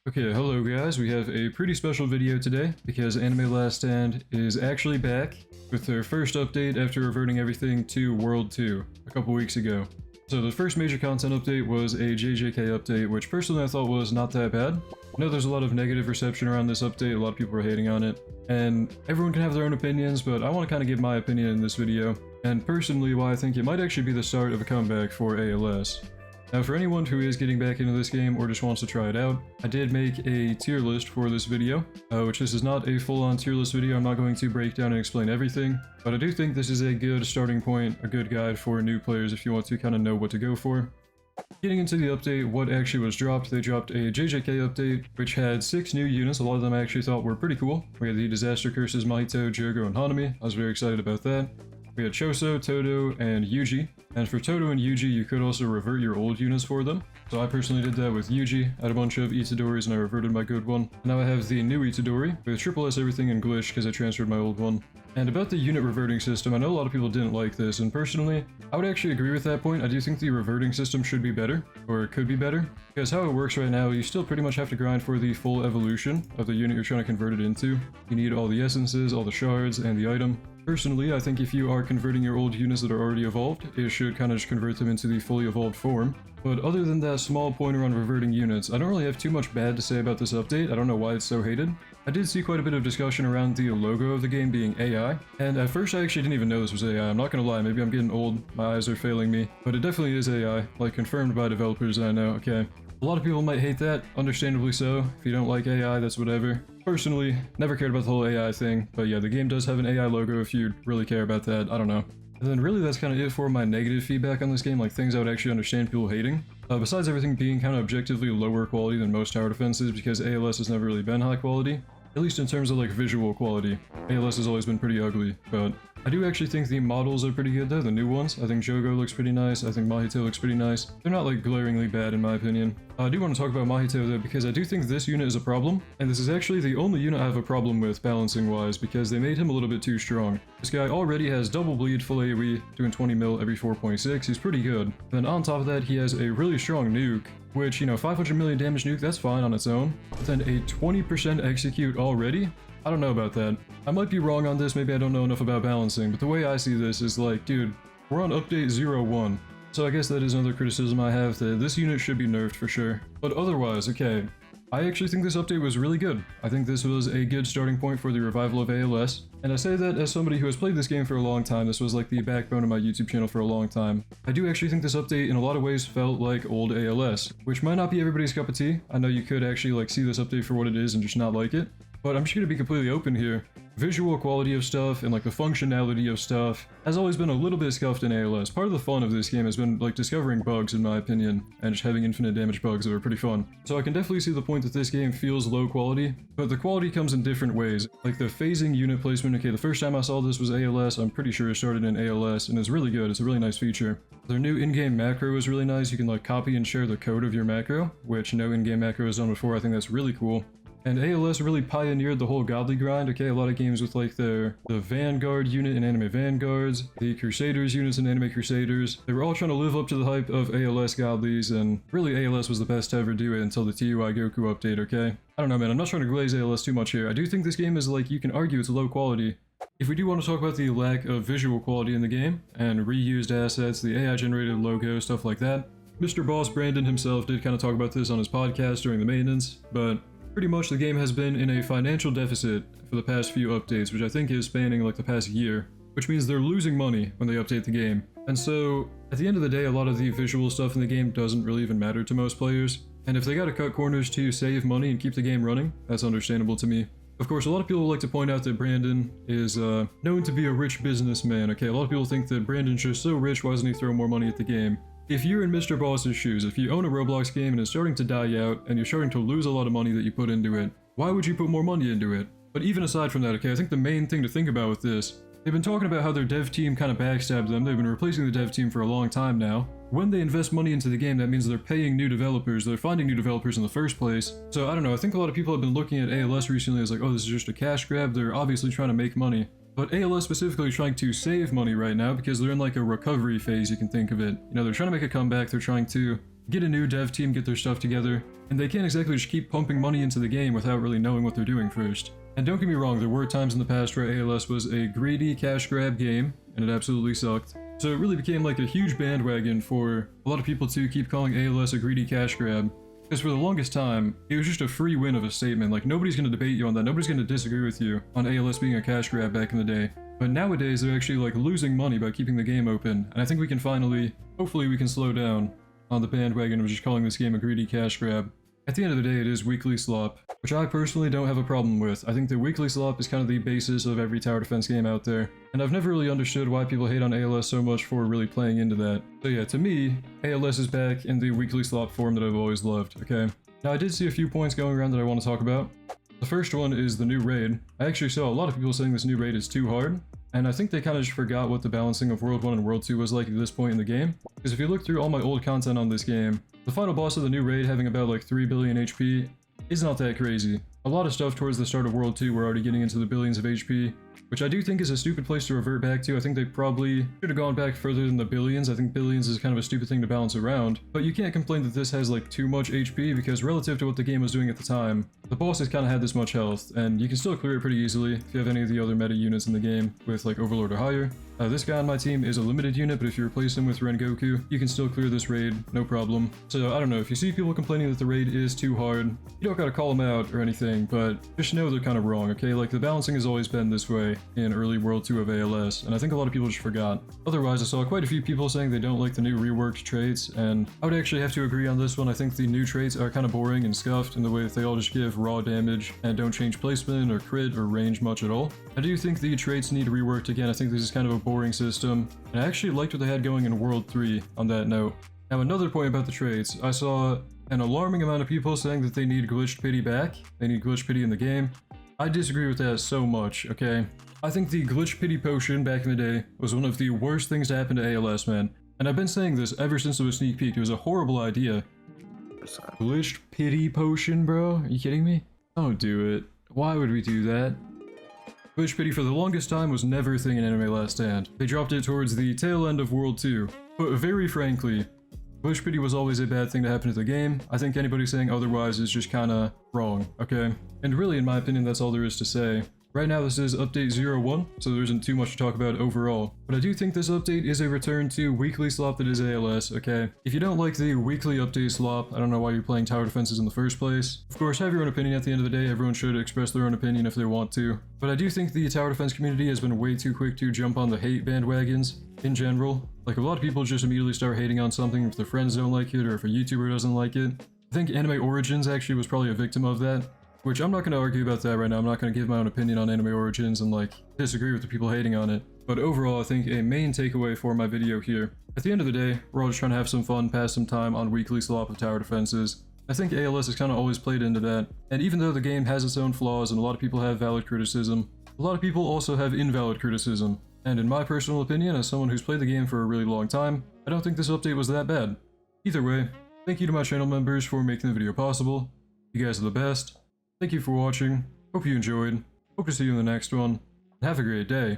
Okay, hello guys, we have a pretty special video today because Anime Last Stand is actually back with their first update after reverting everything to World 2 a couple weeks ago. So the first major content update was a JJK update, which personally I thought was not that bad. I know there's a lot of negative reception around this update, a lot of people are hating on it, and everyone can have their own opinions, but I want to kind of give my opinion in this video, and personally why I think it might actually be the start of a comeback for ALS. Now for anyone who is getting back into this game or just wants to try it out, I did make a tier list for this video, which this is not a full-on tier list video. I'm not going to break down and explain everything, but I do think this is a good starting point, a good guide for new players if you want to kind of know what to go for. Getting into the update, what actually was dropped, they dropped a JJK update, which had 6 new units. A lot of them I actually thought were pretty cool. We had the Disaster Curses, Mahito, Jogo, and Hanami. I was very excited about that. We had Choso, Todo, and Yuji. And for Todo and Yuji, you could also revert your old units for them. So I personally did that with Yuji. I had a bunch of Itadoris and I reverted my good one. Now I have the new Itadori with triple S everything and glitch because I transferred my old one. And about the unit reverting system, I know a lot of people didn't like this, and personally, I would actually agree with that point. I do think the reverting system should be better, or it could be better, because how it works right now, you still pretty much have to grind for the full evolution of the unit you're trying to convert it into. You need all the essences, all the shards, and the item. Personally, I think if you are converting your old units that are already evolved, it should kind of just convert them into the fully evolved form. But other than that small pointer on reverting units, I don't really have too much bad to say about this update. I don't know why it's so hated. I did see quite a bit of discussion around the logo of the game being AI, and at first I actually didn't even know this was AI. I'm not gonna lie, maybe I'm getting old, my eyes are failing me, but it definitely is AI, like confirmed by developers I know, okay. A lot of people might hate that, understandably so. If you don't like AI, that's whatever. Personally, never cared about the whole AI thing, but yeah, the game does have an AI logo if you really care about that, I don't know. And then really that's kind of it for my negative feedback on this game, like things I would actually understand people hating. Besides everything being kind of objectively lower quality than most tower defenses, because ALS has never really been high quality. At least in terms of like visual quality. ALS has always been pretty ugly, but I do actually think the models are pretty good though, the new ones. I think Jogo looks pretty nice, I think Mahito looks pretty nice. They're not like glaringly bad in my opinion. I do want to talk about Mahito though, because I do think this unit is a problem, and this is actually the only unit I have a problem with balancing wise, because they made him a little bit too strong. This guy already has double bleed, full AoE, doing 20 mil every 4.6, he's pretty good. Then on top of that, he has a really strong nuke, which, you know, 500 million damage nuke, that's fine on its own. But then a 20% execute already? I don't know about that. I might be wrong on this, maybe I don't know enough about balancing, but the way I see this is like, dude, we're on update 0.1. So I guess that is another criticism I have, that this unit should be nerfed for sure. But otherwise, okay, I actually think this update was really good. I think this was a good starting point for the revival of ALS. And I say that as somebody who has played this game for a long time. This was like the backbone of my YouTube channel for a long time. I do actually think this update in a lot of ways felt like old ALS, which might not be everybody's cup of tea. I know you could actually like see this update for what it is and just not like it. But I'm just gonna be completely open here. Visual quality of stuff and like the functionality of stuff has always been a little bit scuffed in ALS. Part of the fun of this game has been like discovering bugs in my opinion, and just having infinite damage bugs that are pretty fun. So I can definitely see the point that this game feels low quality, but the quality comes in different ways. Like the phasing unit placement, okay, the first time I saw this was ALS, I'm pretty sure it started in ALS, and it's really good, it's a really nice feature. Their new in-game macro is really nice. You can like copy and share the code of your macro, which no in-game macro has done before. I think that's really cool. And ALS really pioneered the whole godly grind, okay? A lot of games with like the Vanguard unit in Anime Vanguards, the Crusaders units in Anime Crusaders. They were all trying to live up to the hype of ALS godlies, and really ALS was the best to ever do it until the TUI Goku update, okay? I don't know, man, I'm not trying to glaze ALS too much here. I do think this game is like, you can argue it's low quality. If we do want to talk about the lack of visual quality in the game, and reused assets, the AI generated logo, stuff like that, Mr. Boss Brandon himself did kind of talk about this on his podcast during the maintenance, but pretty much the game has been in a financial deficit for the past few updates, which I think is spanning like the past year, which means they're losing money when they update the game. And so, at the end of the day, a lot of the visual stuff in the game doesn't really even matter to most players, and if they gotta cut corners to save money and keep the game running, that's understandable to me. Of course, a lot of people like to point out that Brandon is known to be a rich businessman, okay? A lot of people think that Brandon's just so rich, why doesn't he throw more money at the game? If you're in Mr. Boss's shoes, if you own a Roblox game and it's starting to die out, and you're starting to lose a lot of money that you put into it, why would you put more money into it? But even aside from that, okay, I think the main thing to think about with this, they've been talking about how their dev team kind of backstabbed them. They've been replacing the dev team for a long time now. When they invest money into the game, that means they're paying new developers, they're finding new developers in the first place. So I don't know, I think a lot of people have been looking at ALS recently as like, oh, this is just a cash grab, they're obviously trying to make money. But ALS specifically is trying to save money right now because they're in like a recovery phase, you can think of it. You know, they're trying to make a comeback, they're trying to get a new dev team get their stuff together, and they can't exactly just keep pumping money into the game without really knowing what they're doing first. And don't get me wrong, there were times in the past where ALS was a greedy cash grab game, and it absolutely sucked. So it really became like a huge bandwagon for a lot of people to keep calling ALS a greedy cash grab. Because for the longest time, it was just a free win of a statement. Like, nobody's going to debate you on that. Nobody's going to disagree with you on ALS being a cash grab back in the day. But nowadays, they're actually like losing money by keeping the game open. And I think we can finally, hopefully we can slow down on the bandwagon of just calling this game a greedy cash grab. At the end of the day, it is weekly slop, which I personally don't have a problem with. I think the weekly slop is kind of the basis of every tower defense game out there, and I've never really understood why people hate on ALS so much for really playing into that. So yeah, to me, ALS is back in the weekly slop form that I've always loved, okay? Now I did see a few points going around that I want to talk about. The first one is the new raid. I actually saw a lot of people saying this new raid is too hard, and I think they kind of just forgot what the balancing of World 1 and World 2 was like at this point in the game. Because if you look through all my old content on this game, the final boss of the new raid having about like 3 billion HP is not that crazy. A lot of stuff towards the start of World 2 we're already getting into the billions of HP, which I do think is a stupid place to revert back to. I think they probably should have gone back further than the billions. I think billions is kind of a stupid thing to balance around. But you can't complain that this has like too much HP, because relative to what the game was doing at the time, the bosses kind of had this much health, and you can still clear it pretty easily if you have any of the other meta units in the game with like Overlord or higher. This guy on my team is a limited unit, but if you replace him with Rengoku, you can still clear this raid, no problem. So I don't know, if you see people complaining that the raid is too hard, you don't gotta call them out or anything, but just know they're kind of wrong, okay? Like, the balancing has always been this way in early World 2 of ALS, and I think a lot of people just forgot. Otherwise, I saw quite a few people saying they don't like the new reworked traits, and I would actually have to agree on this one. I think the new traits are kind of boring and scuffed in the way that they all just give raw damage and don't change placement or crit or range much at all. I do think the traits need reworked again. I think this is kind of a boring system, and I actually liked what they had going in World 3 on that note. Now, another point about the traits, I saw an alarming amount of people saying that they need glitched pity back. They need glitched pity in the game. I disagree with that so much, okay? I think the glitched pity potion back in the day was one of the worst things to happen to ALS, man. And I've been saying this ever since it was sneak peek. It was a horrible idea. Glitched pity potion, bro? Are you kidding me? Don't do it. Why would we do that? Glitch pity for the longest time was never a thing in Anime Last Stand. They dropped it towards the tail end of World 2. But very frankly, glitch pity was always a bad thing to happen to the game. I think anybody saying otherwise is just kinda wrong, okay? And really, in my opinion, that's all there is to say. Right now, this is update 01, so there isn't too much to talk about overall. But I do think this update is a return to weekly slop that is ALS, okay? If you don't like the weekly update slop, I don't know why you're playing tower defenses in the first place. Of course, have your own opinion at the end of the day. Everyone should express their own opinion if they want to. But I do think the tower defense community has been way too quick to jump on the hate bandwagons in general. Like, a lot of people just immediately start hating on something if their friends don't like it or if a YouTuber doesn't like it. I think Anime Origins actually was probably a victim of that. Which I'm not going to argue about that right now. I'm not going to give my own opinion on Anime Origins and like disagree with the people hating on it. But overall, I think a main takeaway for my video here, at the end of the day, we're all just trying to have some fun, pass some time on weekly slop of tower defenses. I think ALS has kind of always played into that. And even though the game has its own flaws and a lot of people have valid criticism, a lot of people also have invalid criticism. And in my personal opinion, as someone who's played the game for a really long time, I don't think this update was that bad. Either way, thank you to my channel members for making the video possible. You guys are the best. Thank you for watching, hope you enjoyed, hope to see you in the next one, and have a great day.